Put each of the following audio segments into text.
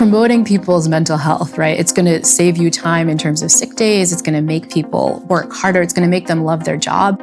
promoting people's mental health, right? It's going to save you time in terms of sick days. It's going to make people work harder. It's going to make them love their job.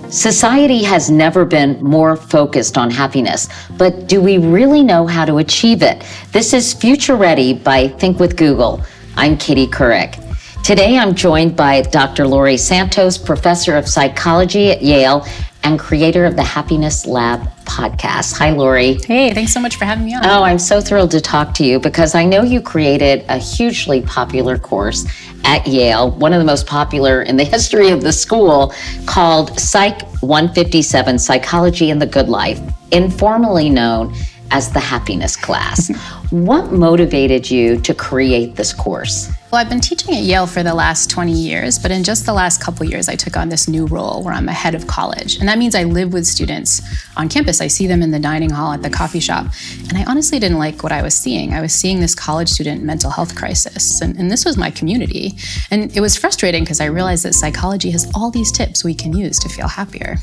Society has never been more focused on happiness, but do we really know how to achieve it? This is Future Ready by Think with Google. I'm Katie Couric. Today I'm joined by Dr. Laurie Santos, professor of psychology at Yale and creator of the Happiness Lab podcast. Hi, Laurie. Hey, thanks so much for having me on. Oh, I'm so thrilled to talk to you because I know you created a hugely popular course at Yale, one of the most popular in the history of the school, called Psych 157, Psychology and the Good Life, informally known as the Happiness Class. What motivated you to create this course? Well, I've been teaching at Yale for the last 20 years, but in just the last couple years, I took on this new role where I'm a head of college. And that means I live with students on campus. I see them in the dining hall at the coffee shop. And I honestly didn't like what I was seeing. I was seeing this college student mental health crisis. And this was my community. And it was frustrating because I realized that psychology has all these tips we can use to feel happier.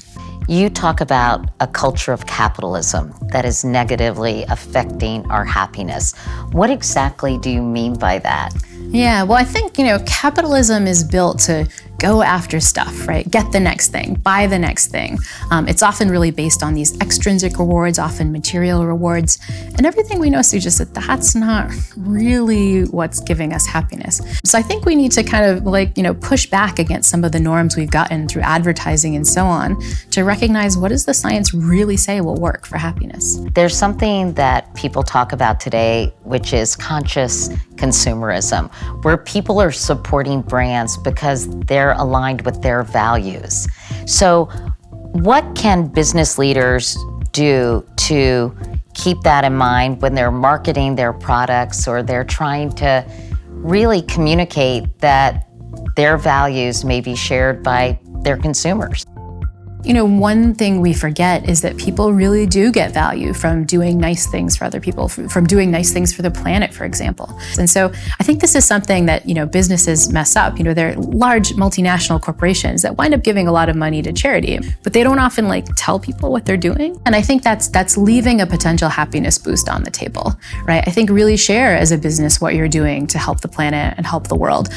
You talk about a culture of capitalism that is negatively affecting our happiness. What exactly do you mean by that? Yeah, well, I think, capitalism is built to go after stuff, right? Get the next thing, buy the next thing. It's often really based on these extrinsic rewards, often material rewards. And everything we know suggests that that's not really what's giving us happiness. So I think we need to kind of push back against some of the norms we've gotten through advertising and so on to recognize what does the science really say will work for happiness. There's something that people talk about today, which is conscious consumerism, where people are supporting brands because they're aligned with their values. So what can business leaders do to keep that in mind when they're marketing their products or they're trying to really communicate that their values may be shared by their consumers? One thing we forget is that people really do get value from doing nice things for other people, from doing nice things for the planet, for example. And so I think this is something that, businesses mess up. They're large multinational corporations that wind up giving a lot of money to charity, but they don't often tell people what they're doing. And I think that's leaving a potential happiness boost on the table, right? I think really share as a business what you're doing to help the planet and help the world.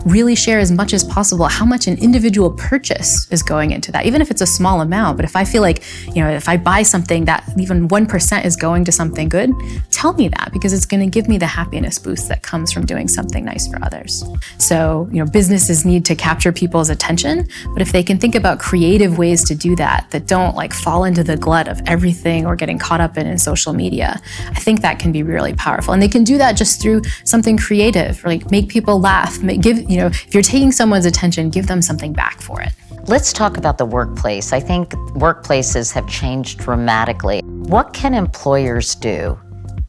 Really share as much as possible how much an individual purchase is going into that, even if it's a small amount. But if I feel like, if I buy something that even 1% is going to something good, tell me that, because it's going to give me the happiness boost that comes from doing something nice for others. So, businesses need to capture people's attention, but if they can think about creative ways to do that don't fall into the glut of everything or getting caught up in social media, I think that can be really powerful. And they can do that just through something creative, or make people laugh, if you're taking someone's attention, give them something back for it. Let's talk about the workplace. I think workplaces have changed dramatically. What can employers do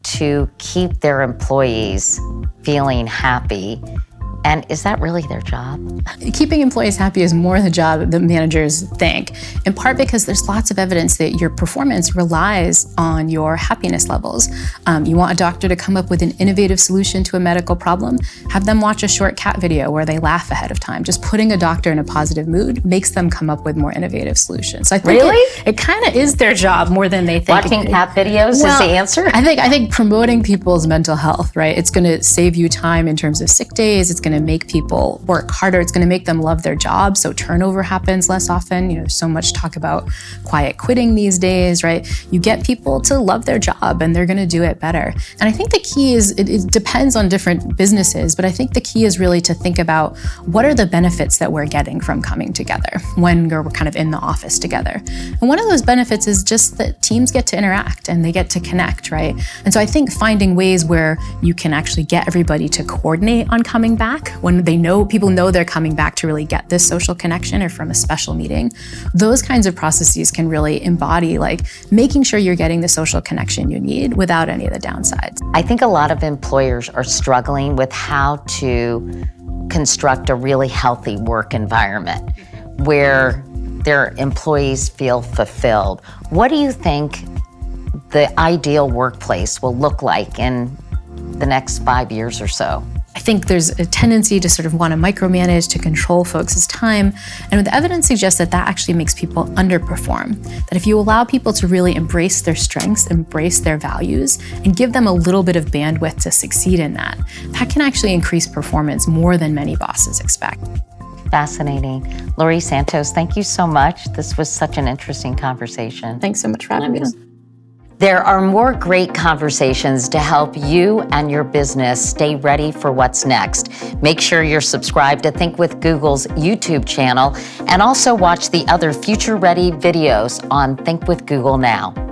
to keep their employees feeling happy? And is that really their job? Keeping employees happy is more the job that managers think, in part because there's lots of evidence that your performance relies on your happiness levels. You want a doctor to come up with an innovative solution to a medical problem, have them watch a short cat video where they laugh ahead of time. Just putting a doctor in a positive mood makes them come up with more innovative solutions. So I think it kind of is their job more than they think. Watching cat videos is the answer? I think promoting people's mental health, right? It's going to save you time in terms of sick days. It's going to make people work harder. It's going to make them love their job, so turnover happens less often. There's so much talk about quiet quitting these days, right? You get people to love their job and they're going to do it better. And I think the key is, it depends on different businesses, but I think the key is really to think about what are the benefits that we're getting from coming together when we're kind of in the office together. And one of those benefits is just that teams get to interact and they get to connect, right? And so I think finding ways where you can actually get everybody to coordinate on coming back when people know they're coming back to really get this social connection or from a special meeting, those kinds of processes can really embody making sure you're getting the social connection you need without any of the downsides. I think a lot of employers are struggling with how to construct a really healthy work environment where their employees feel fulfilled. What do you think the ideal workplace will look like in the next 5 years or so? I think there's a tendency to sort of want to micromanage, to control folks' time. And the evidence suggests that that actually makes people underperform. That if you allow people to really embrace their strengths, embrace their values, and give them a little bit of bandwidth to succeed in that, that can actually increase performance more than many bosses expect. Fascinating. Laurie Santos, thank you so much. This was such an interesting conversation. Thanks so much for having me on. There are more great conversations to help you and your business stay ready for what's next. Make sure you're subscribed to Think with Google's YouTube channel and also watch the other Future Ready videos on Think with Google now.